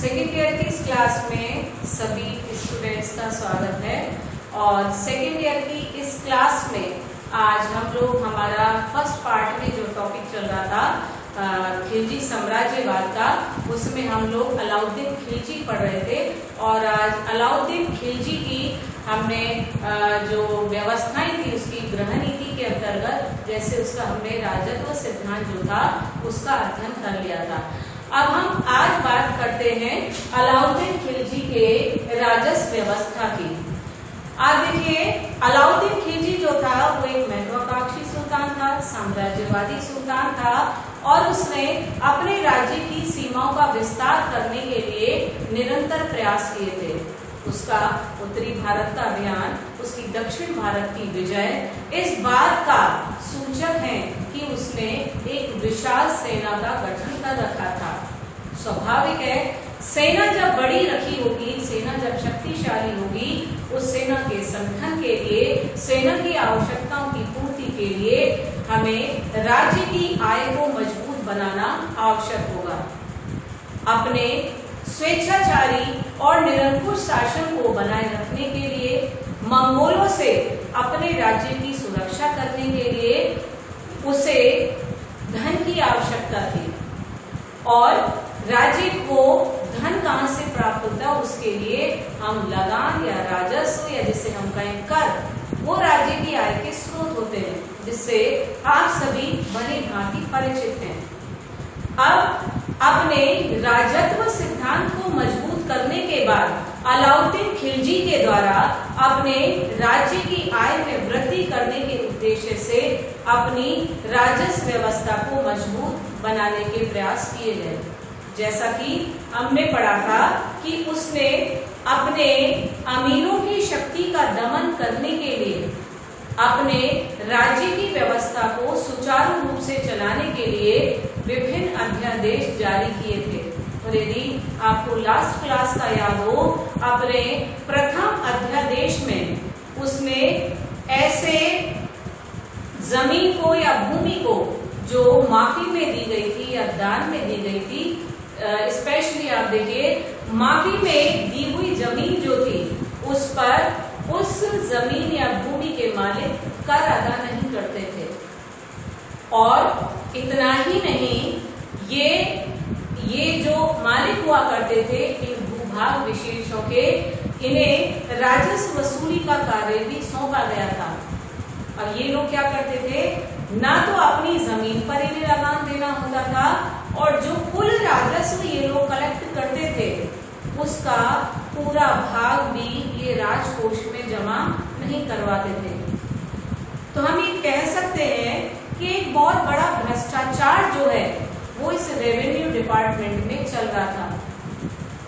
Second year की इस class में सभी स्टूडेंट्स का स्वागत है। और सेकेंड ईयर की इस क्लास में आज हम लोग हमारा फर्स्ट पार्ट में जो टॉपिक चल रहा था खिलजी साम्राज्यवाद का, उसमें हम लोग अलाउद्दीन खिलजी पढ़ रहे थे। और आज अलाउद्दीन खिलजी की हमने जो व्यवस्थाएं थी उसकी गृह नीति के अंतर्गत, जैसे उसका हमने राजत्व सिद्धांत जो था उसका अध्ययन कर लिया था। अब हम आज बात करते हैं अलाउद्दीन खिलजी के राजस्व व्यवस्था की। आज देखिए, अलाउद्दीन खिलजी जो था वो एक महत्वाकांक्षी सुल्तान था, साम्राज्यवादी सुल्तान था, और उसने अपने राज्य की सीमाओं का विस्तार करने के लिए निरंतर प्रयास किए थे। उसका उत्तरी भारत का अभियान, उसकी दक्षिण भारत की विजय इस बात का सूचक है कि उसने एक विशाल सेना का गठन कर रखा था। स्वाभाविक है, सेना जब बड़ी रखी होगी, सेना जब शक्तिशाली होगी, उस सेना के संगठन के लिए, सेना की आवश्यकताओं की पूर्ति के लिए हमें राज्य की आय को मजबूत बनाना आवश्यक होगा। अपने स्वेच्छाचारी और निरंकुश शासन को बनाए रखने के लिए, मंगोलों से अपने राज्य की सुरक्षा करने के लिए उसे धन की आवश्यकता थी। और राज्य को धन कहां से प्राप्त होता है, उसके लिए हम लगान या राजस्व या जिसे हम कहें कर, वो राज्य की आय के स्रोत होते हैं, जिससे आप सभी भली भांति परिचित हैं। अब अपने राजत्व सिद्धांत को मजबूत करने के बाद अलाउद्दीन खिलजी के द्वारा अपने राज्य की आय में वृद्धि करने के उद्देश्य से अपनी राजस्व व्यवस्था को मजबूत बनाने के प्रयास किए गए। जैसा कि हमने पढ़ा था कि उसने अपने अमीरों की शक्ति का दमन करने के लिए, अपने राज्य की व्यवस्था को सुचारू रूप से चलाने के लिए विभिन्न अध्यादेश जारी किए थे। और यदि आपको लास्ट क्लास का याद हो, अपने प्रथम अध्यादेश में उसने ऐसे जमीन को या भूमि को जो माफी में दी गई थी या दान में दी गई थी, स्पेशली आप देखिए, माफी में दी हुई जमीन जो थी उस पर उस जमीन या भूमि के मालिक कर अदा नहीं करते थे। और इतना ही नहीं, ये जो मालिक हुआ करते थे इन भूभाग विशेषों के, इन्हें राजस्व वसूली का कार्य भी सौंपा गया था। अब ये लोग क्या करते थे, ना तो अपनी जमीन पर इन्हें लगान देना होता था, और जो कुल राजस्व ये लोग कलेक्ट करते थे उसका पूरा भाग भी ये राजकोष में जमा नहीं करवाते थे। तो हम ये कह सकते हैं कि एक बहुत बड़ा भ्रष्टाचार जो है वो इस रेवेन्यू डिपार्टमेंट में चल रहा था।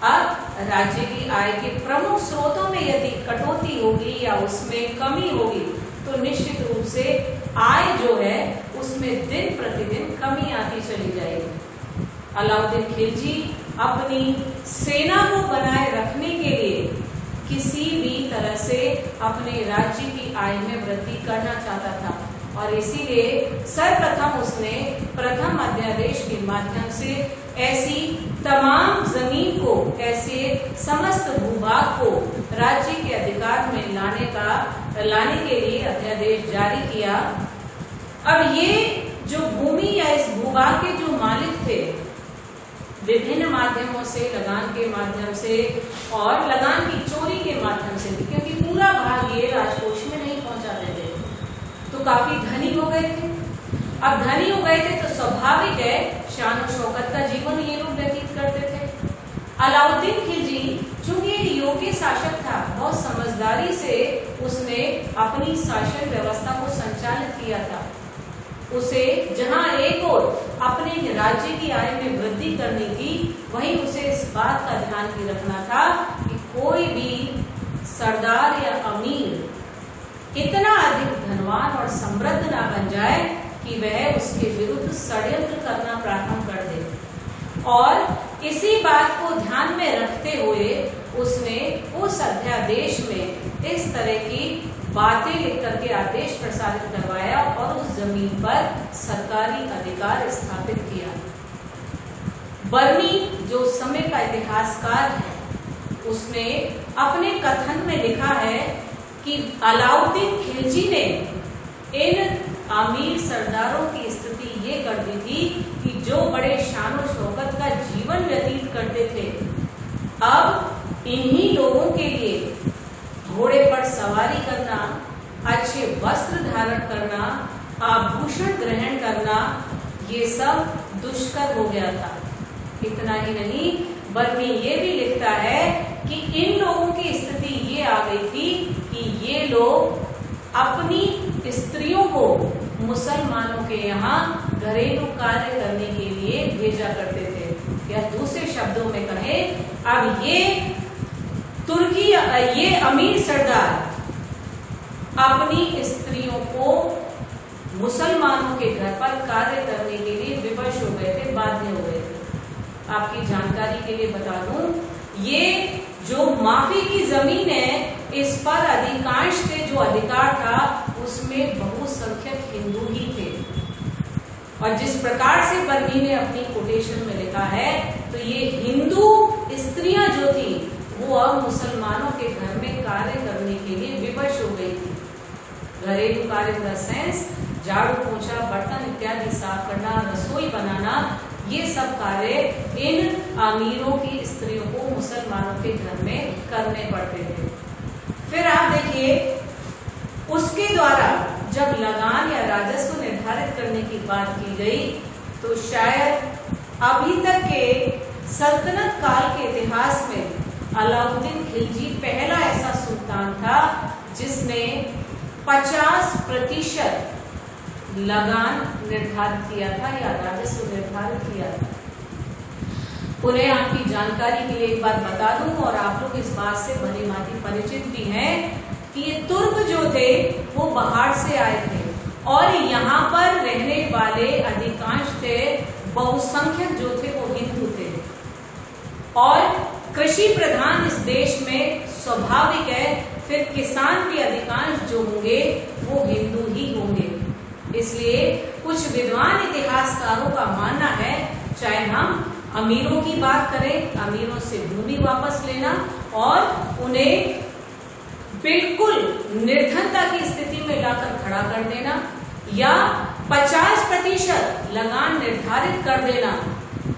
अब राज्य की आय के प्रमुख स्रोतों में यदि कटौती होगी या उसमें कमी होगी, तो निश्चित रूप से आय जो है उसमें दिन प्रतिदिन कमी आती चली जाएगी। अलाउद्दीन खिलजी अपनी सेना को बनाए रखने के लिए किसी भी तरह से अपने राज्य की आय में वृद्धि करना चाहता था, और इसीलिए सर्वप्रथम उसने प्रथम अध्यादेश के माध्यम से ऐसी तमाम जमीन को, ऐसे समस्त भूभाग को राज्य के अधिकार में लाने के लिए अध्यादेश जारी किया। अब ये जो भूमि या इस भूभाग के जो मालिक थे, विभिन्न माध्यमों से, लगान के माध्यम से और लगान की चोरी के माध्यम से, क्योंकि पूरा भाग ये राजकोष में नहीं पहुंचाते थे, तो काफी धनी हो गए थे। अब धनी हो गए थे तो स्वाभाविक है शान और शौकत का जीवन ये लोग व्यतीत करते थे। अलाउद्दीन खिलजी चूंकि एक योग्य शासक था, बहुत समझदारी से उसने अपनी शासन व्यवस्था को संचालित किया था। उसे जहां एक ओर अपने राज्य की आय में वृद्धि करनी थी, वहीं उसे इस बात का ध्यान भी रखना था कि कोई भी सरदार या अमीर इतना अधिक धनवान और समृद्ध ना बन जाए कि वह उसके विरुद्ध षड्यंत्र करना प्रारंभ कर दे। और इसी बात को ध्यान में रखते हुए उसने उस अध्यादेश में इस तरह की बातें लिख करके आदेश प्रसारित करवाया और उस जमीन पर सरकारी अधिकार स्थापित किया। बर्मी जो समय का इतिहासकार उसने अपने कथन में लिखा है कि अलाउद्दीन खिलजी ने इन अमीर सरदारों की स्थिति ये कर दी थी कि जो बड़े शान और शौकत का जीवन व्यतीत करते थे, अब इन्हीं लोगों के लिए घोड़े पर सवारी करना, अच्छे वस्त्र धारण करना, आभूषण ग्रहण करना, ये सब दुष्कर हो गया था। इतना ही नहीं बल्कि ये भी लिखता है कि इन लोगों की स्थिति ये आ गई थी कि ये लोग अपनी स्त्रियों को मुसलमानों के यहाँ घरेलू कार्य करने के लिए भेजा करते थे। या दूसरे शब्दों में कहें, अब ये अमीर सरदार अपनी स्त्रियों को मुसलमानों के घर पर कार्य करने के लिए विवश हो गए थे, बाध्य हो गए थे। आपकी जानकारी के लिए बता दूं, ये जो माफी की जमीन है, इस पर अधिकांश के जो अधिकार था उसमें बहुसंख्यक हिंदू ही थे। और जिस प्रकार से बर्नी ने अपनी कोटेशन में लिखा है, तो ये हिंदू स्त्रियां जो थी वो अब मुसलमानों के घर में कार्य करने के लिए विवश हो गई थी। घरेलू कार्य इन द सेंस झाड़ू पोछा, बर्तन इत्यादि साफ करना, रसोई बनाना, ये सब कार्य इन अमीरों की स्त्रियों को मुसलमानों के घर में करने पड़ते थे। फिर आप देखिए, उसके द्वारा जब लगान या राजस्व निर्धारित करने की बात की गई, तो शायद अभी तक के सल्तनत काल के इतिहास में अलाउद्दीन खिलजी पहला ऐसा सुल्तान था जिसने 50% लगान निर्धारित किया था या राजस्व निर्धारित किया था। उन्हें आपकी जानकारी के लिए एक बात बता दूं, और आप लोग इस बात से भली भांति परिचित भी हैं कि ये तुर्क जो थे वो बाहर से आए थे और यहाँ पर रहने वाले अधिकांश थे, बहुसंख्यक जो थे वो हिंदू थे। और कृषि प्रधान इस देश में स्वाभाविक है, फिर किसान भी अधिकांश जो होंगे वो हिंदू ही होंगे। इसलिए कुछ विद्वान इतिहासकारों का मानना है, चाहे हम अमीरों की बात करें, अमीरों से भूमि वापस लेना और उन्हें बिल्कुल निर्धनता की स्थिति में लाकर खड़ा कर देना, या 50% लगान निर्धारित कर देना,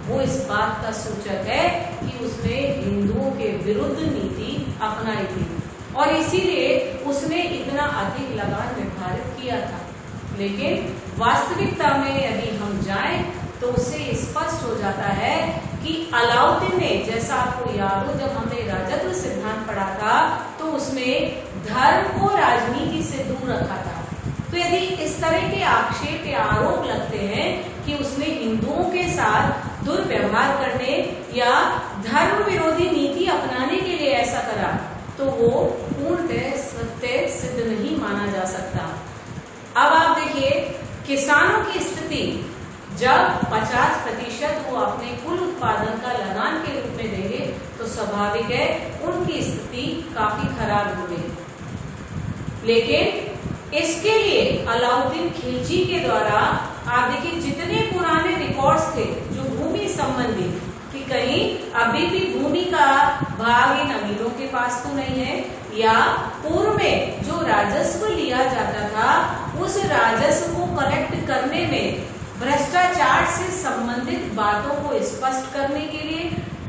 वो इस बात का सूचक है कि उसने हिंदुओं के विरुद्ध नीति अपनाई थी और इसीलिए उसने इतना अधिक लगान निर्धारित किया था। लेकिन वास्तविकता में यदि हम जाएं तो उससे स्पष्ट हो जाता है कि अलाउद्दीन ने, जैसा आपको याद हो जब हमने राजत्व सिद्धांत पढ़ा था, तो उसमें धर्म को राजनीति से दूर रखा था। तो यदि इस तरह के आक्षेप या आरोप लगते हैं कि उसने हिंदुओं के साथ दुर्व्यवहार करने या धर्म विरोधी नीति अपनाने के लिए ऐसा करा, तो वो पूर्णतः सत्य सिद्ध नहीं माना जा सकता। अब आप देखिए, किसानों की स्थिति जब 50% वो अपने कुल उत्पादन का लगान के रूप में देंगे, तो स्वाभाविक है उनकी स्थिति काफी खराब होगी। लेकिन इसके लिए अलाउद्दीन खिलजी के द्वारा आप देखिए जितने पुराने रिकॉर्ड्स थे जो भूमि संबंधी, कि कहीं अभी भी भूमि का भाग इन अमीरों के पास तो नहीं है, या पूर्व में जो राजस्व लिया जाता था उस राजस्व को कलेक्ट करने में भ्रष्टाचार से संबंधित बातों को स्पष्ट करने के लिए,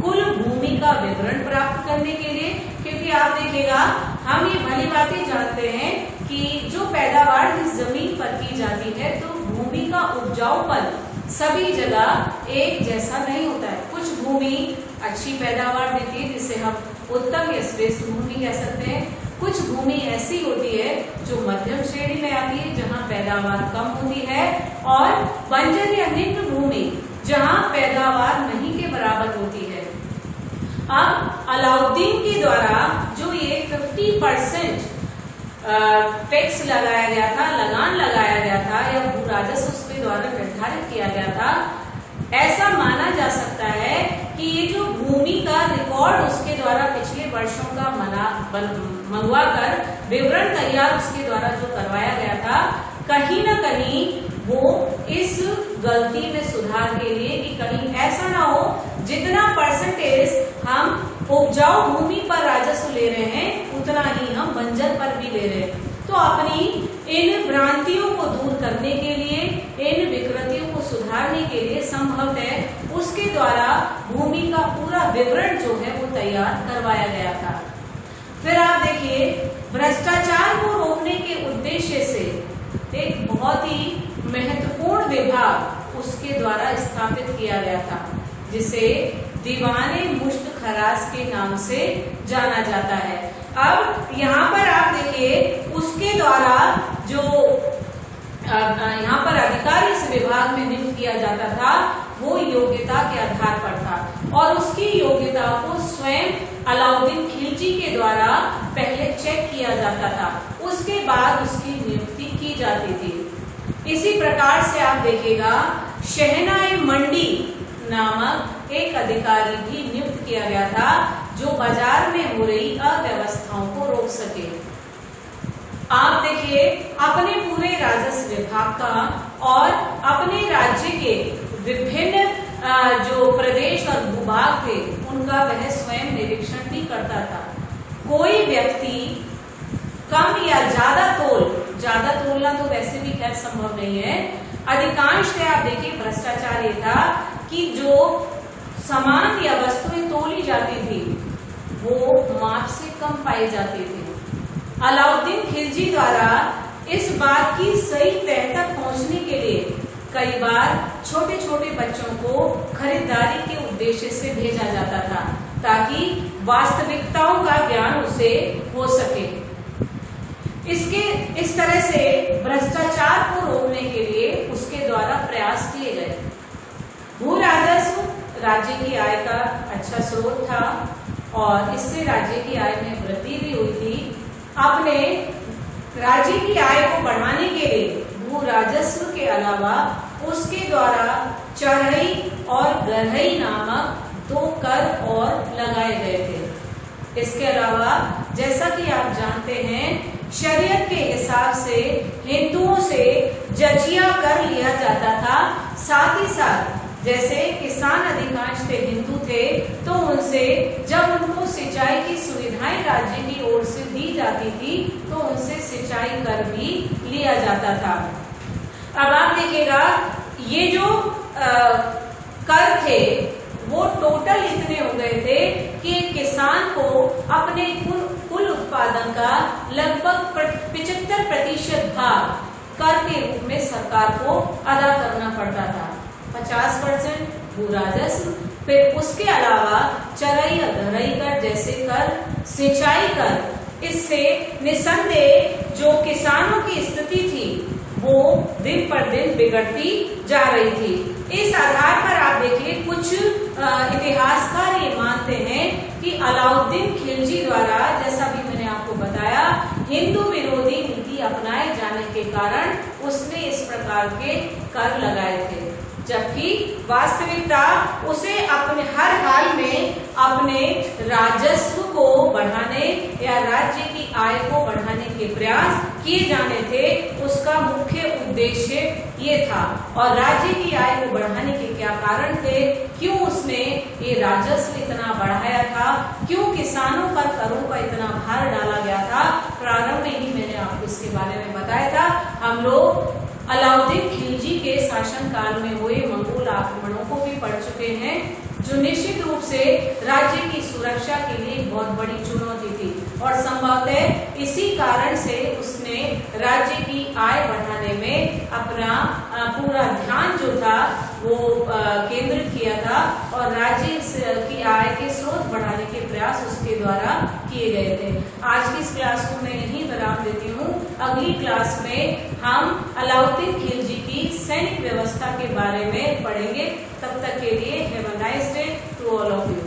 कुल भूमि का विवरण प्राप्त करने के लिए, क्योंकि आप देखिएगा हम ये भली बातें जानते हैं कि जो पैदावार जिस जमीन पर की जाती है, तो भूमि का उपजाऊपन सभी जगह एक जैसा नहीं होता है। कुछ भूमि अच्छी पैदावार देती है जिसे हम उत्तम या श्रेष्ठ भूमि कह सकते हैं, कुछ भूमि ऐसी होती है जो मध्यम श्रेणी में आती है जहाँ पैदावार कम होती है, और बंजर या निम्न भूमि जहाँ पैदावार नहीं के बराबर होती है। अब अलाउद्दीन के द्वारा जो ये 50% टैक्स लगाया गया था, लगान लगाया गया था, या भू राजस्व उसके द्वारा निर्धारित किया गया था, ऐसा माना जा सकता है कि ये जो भूमि का रिकॉर्ड उसके द्वारा पिछले वर्षों का मंगवा कर विवरण तैयार उसके द्वारा जो करवाया गया था, कहीं ना कहीं वो इस गलती में सुधार के लिए कि कहीं ऐसा ना हो जितना परसेंटेज हम उपजाऊ भूमि पर राजस्व ले रहे हैं उतना ही हम बंजर पर भी ले रहे हैं। तो अपनी इन भ्रांतियों को दूर करने के लिए, इन विकृतियों को सुधारने के लिए संभवतः उसके द्वारा भूमि का पूरा विवरण जो है वो तैयार करवाया गया था। फिर आप देखिए, भ्रष्टाचार को रोकने के उद्देश्य से एक बहुत ही महत्वपूर्ण विभाग उसके द्वारा स्थापित किया गया था, जिसे दीवाने मुश्त खराज के नाम से जाना जाता है। अब यहाँ पर आप देखिए, उसके द्वारा जो यहाँ पर अधिकारी इस विभाग में नियुक्त किया जाता था वो योग्यता के आधार पर था और उसकी योग्यता को स्वयं अलाउद्दीन खिलजी के द्वारा पहले चेक किया जाता था, उसके बाद उसकी नियुक्ति की जाती थी। इसी प्रकार से आप देखिएगा, शहनाई-मंडी नामक एक अधिकारी भी नियुक्त किया गया था जो बाजार में हो रही अव्यवस्थाओं को रोक सके। आप देखिए, अपने पूरे राजस्व विभाग का और अपने राज्य के विभिन्न जो प्रदेश और भूभाग थे उनका वह स्वयं निरीक्षण भी करता था। कोई व्यक्ति कम या ज्यादा तोलना तो वैसे भी खैर संभव नहीं है। अधिकांश आप देखिए, भ्रष्टाचार ये था कि जो सामान या वस्तुएं तोली जाती थी वो माप से कम पाई जाती थी। अलाउद्दीन खिलजी द्वारा इस बात की सही तह तक पहुंचने के लिए कई बार छोटे छोटे बच्चों को खरीदारी के उद्देश्य से भेजा जाता था ताकि वास्तविकताओं का ज्ञान उसे हो सके। इस तरह से भ्रष्टाचार को रोकने के लिए उसके द्वारा प्रयास किए गए। भू राजस्व राज्य की आय का अच्छा स्रोत था और इससे राज्य की आय में वृद्धि भी हुई थी। अपने राज्य की आय को बढ़ाने के लिए भू राजस्व के अलावा उसके द्वारा चढ़ई और गढ़ई नामक 2 कर और लगाए गए थे। इसके अलावा जैसा कि आप जानते हैं, शरीयत के हिसाब से हिंदुओं से जजिया कर लिया जाता था। साथ ही साथ जैसे किसान अधिकांश थे हिंदू थे, तो उनसे जब उनको सिंचाई की सुविधाएं राज्य की ओर से दी जाती थी तो उनसे सिंचाई कर भी लिया जाता था। अब आप देखिएगा, ये जो कर थे वो टोटल इतने हो गए थे कि एक किसान को अपने कुल उत्पादन का लगभग 75% भाग कर के रूप में सरकार को अदा करना पड़ता था। 50% भू राजस्व, फिर उसके अलावा चराई और गढ़ई कर जैसे कर, सिंचाई कर। इससे निसंदेह जो किसानों की स्थिति थी वो दिन पर दिन बिगड़ती जा रही थी। इस आधार पर आप देखिए, कुछ इतिहासकार ये मानते हैं कि अलाउद्दीन खिलजी द्वारा, जैसा भी मैंने आपको बताया, हिंदू विरोधी नीति अपनाए जाने के कारण उसने इस प्रकार के कर लगाए थे, जबकि वास्तविकता उसे अपने हर हाल में अपने राजस्व को बढ़ाने या राज्य की आय को बढ़ाने के प्रयास किए जाने थे। उसका मुख्य उद्देश्य ये था। और राज्य की आय को बढ़ाने के क्या कारण थे, क्यों उसने ये राजस्व इतना बढ़ाया था, क्यों किसानों पर करों का इतना भार डाला गया था, प्रारंभ में ही मैंने आपको इसके बारे में बताया था। हम लोग अलाउद्दीन खिलजी के शासनकाल में हुए मंगोल आक्रमणों को भी पढ़ चुके हैं, जो निश्चित रूप से राज्य की सुरक्षा के लिए बहुत बड़ी चुनौती थी और संभवतः इसी कारण से उसने राज्य की आय बढ़ाने में अपना पूरा ध्यान जो था वो केंद्रित किया था और राज्य की आय के स्रोत बढ़ाने के प्रयास उसके द्वारा किए गए थे। आज की इस क्लास को मैं यहीं विराम देती हूँ। अगली क्लास में हम अलाउद्दीन खिलजी की सैनिक व्यवस्था के बारे में पढ़ेंगे। तब तक के लिए have a nice day to all of you.